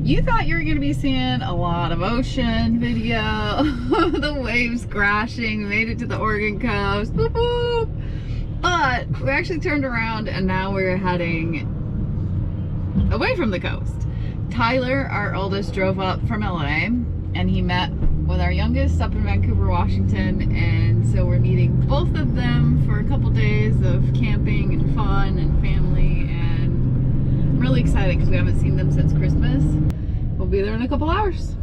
You thought you were going to be seeing a lot of ocean video, the waves crashing, made it to the Oregon coast, boop, boop. But we actually turned around and now we're heading away from the coast. Tyler, our oldest, drove up from LA and he met with our youngest up in Vancouver, Washington, and so we're meeting both of them for a couple days of camping and fun and family, and I'm really excited because we haven't seen them since Christmas. We'll be there in a couple hours.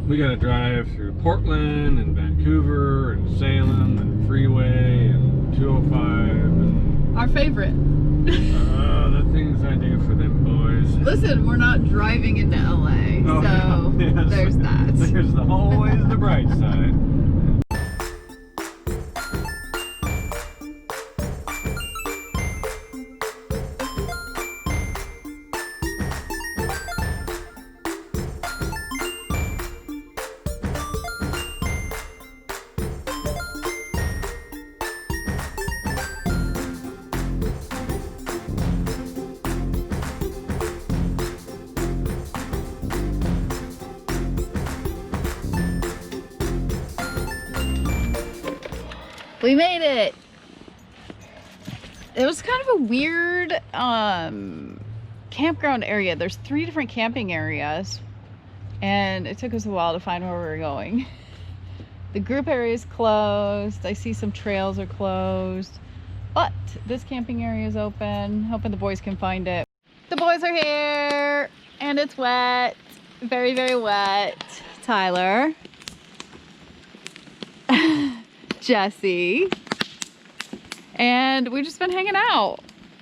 We gotta drive through Portland and Vancouver and Salem and Freeway and 205 and... Our favorite. The things I do for them boys. Listen, we're not driving into LA, Oh, so yes. there's that. There's always the bright side. We made it. It was kind of a weird campground area. There's 3 different camping areas and it took us a while to find where we were going. The group area is closed. I see some trails are closed, but this camping area is open. Hoping the boys can find it. The boys are here and it's wet, very, very wet. Tyler, Jesse, and we've just been hanging out,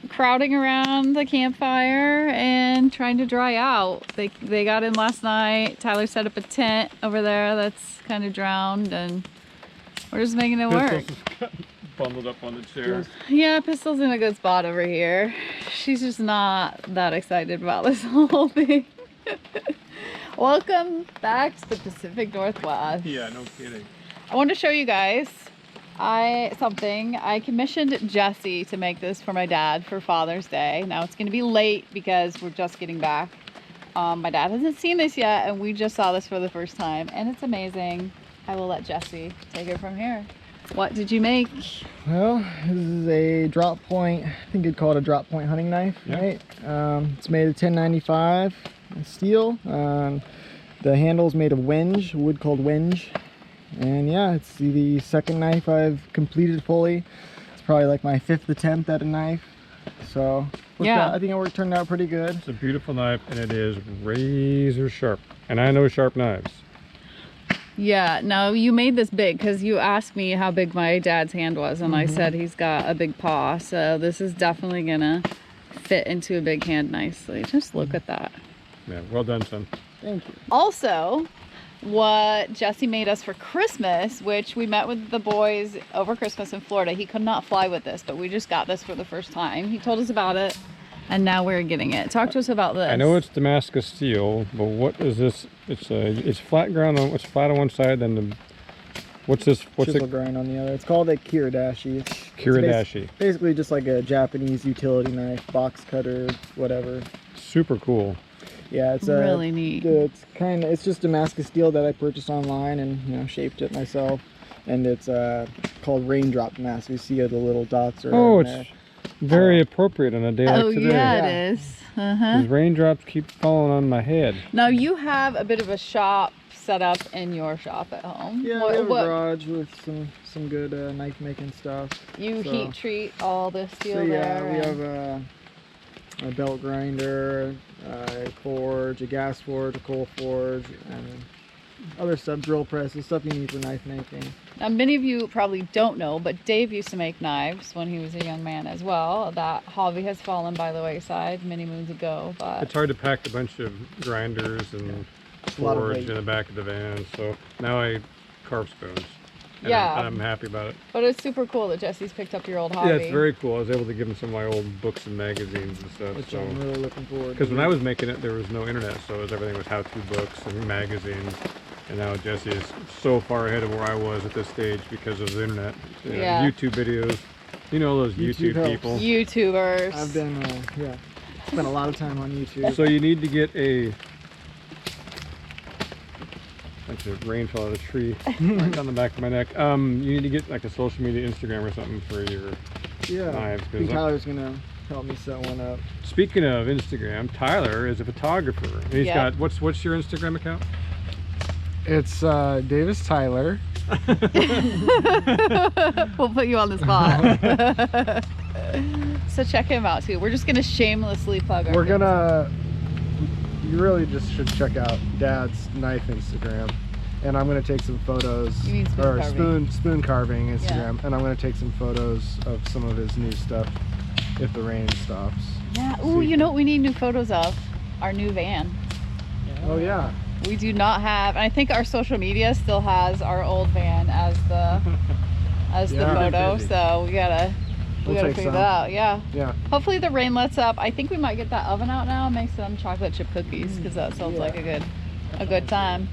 crowding around the campfire and trying to dry out. They got in last night. Tyler set up a tent over there that's kind of drowned and we're just making it work. Bundled up on the chair. Yeah, Pistol's in a good spot over here. She's just not that excited about this whole thing. Welcome back to the Pacific Northwest. Yeah, no kidding. I wanted to show you guys I commissioned Jesse to make this for my dad for Father's Day. Now it's going to be late because we're just getting back. My dad hasn't seen this yet and we just saw this for the first time and it's amazing. I will let Jesse take it from here. What did you make? Well, this is a drop point, I think you'd call it a drop point hunting knife, yeah. Right? It's made of 1095 steel. The handle's made of wenge, wood called wenge. And yeah, it's the second knife I've completed fully. It's probably like my 5th attempt at a knife. So yeah, I think it turned out pretty good. It's a beautiful knife and it is razor sharp. And I know sharp knives. Yeah, now you made this big because you asked me how big my dad's hand was and I said he's got a big paw. So this is definitely gonna fit into a big hand nicely. Just look at that. Yeah, well done, son. Thank you. Also, what Jesse made us for Christmas, which we met with the boys over Christmas in Florida. He could not fly with this, but we just got this for the first time. He told us about it and now we're getting it. Talk to us about this. I know it's Damascus steel, but what is this? It's flat ground on, it's flat on one side, then what's this? What's Chisel grind on the other. It's called a kiridashi. Kiridashi. Basically just like a Japanese utility knife, box cutter, whatever. Super cool. Yeah, it's really neat. It's just Damascus steel that I purchased online and shaped it myself, and it's called raindrop Damascus. You see the little dots are. Oh, it's very appropriate on a day like today. Yeah, it is. These raindrops keep falling on my head. Now you have a bit of a shop set up in your shop at home. Yeah, we have a garage with some good knife making stuff. You heat treat all the steel so, there. Yeah, we have a belt grinder, a forge, a gas forge, a coal forge, and other stuff, drill presses, stuff you need for knife making. Now many of you probably don't know, but Dave used to make knives when he was a young man as well. That hobby has fallen by the wayside many moons ago, but it's hard to pack a bunch of grinders and forge in the back of the van, so now I carve spoons. And yeah, I'm happy about it. But it's super cool that Jesse's picked up your old hobby. Yeah, it's very cool. I was able to give him some of my old books and magazines and stuff. Which so I'm really looking forward to. Because when I was making it, there was no internet, so everything was how-to books and magazines. And now Jesse is so far ahead of where I was at this stage because of the internet. Yeah. YouTube videos. You know those YouTube people. YouTubers. I've been, spent a lot of time on YouTube. So you need to get a The rain fell out of the tree right down the back of my neck. You need to get like a social media Instagram or something for your knives. I think Tyler's gonna help me set one up. Speaking of Instagram, Tyler is a photographer. And he's got what's your Instagram account? It's Davis Tyler. We'll put you on the spot. So check him out too. We're just gonna shamelessly plug our You really just should check out Dad's knife Instagram, and I'm gonna take some photos. You mean spoon carving. spoon carving Instagram, and I'm gonna take some photos of some of his new stuff if the rain stops. Yeah. Ooh, you know what we need new photos of? Our new van. Oh yeah. We do not have, and I think our social media still has our old van as the photo. So we gotta figure that out. Yeah. Yeah. Hopefully the rain lets up. I think we might get that oven out now and make some chocolate chip cookies because that sounds like a good time.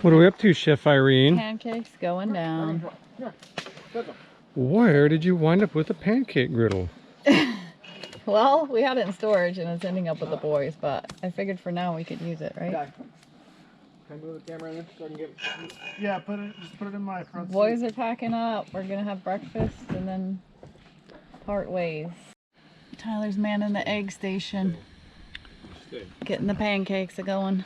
What are we up to, Chef Irene? Pancakes going down. Where did you wind up with the pancake griddle? Well, we had it in storage and it's ending up with the boys, but I figured for now we could use it, right? Can I move the camera in so I can get? Yeah, just put it in my front. Boys are packing up. We're gonna have breakfast and then part ways. Tyler's manning the egg station, getting the pancakes a-going.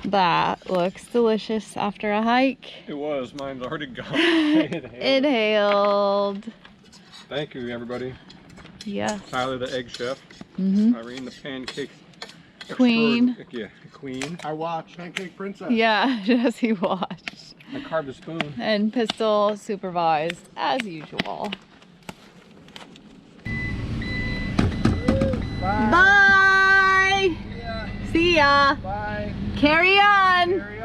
That looks delicious after a hike. It was. Mine's already gone. It hailed. Thank you, everybody. Yes. Tyler, the egg chef. Irene, the pancake queen. Yeah, queen. I watched Pancake Princess. Yeah, Jesse watched. I carved a spoon. And Pistol supervised, as usual. Bye. Bye! Yeah. See ya! Bye. Carry on! Carry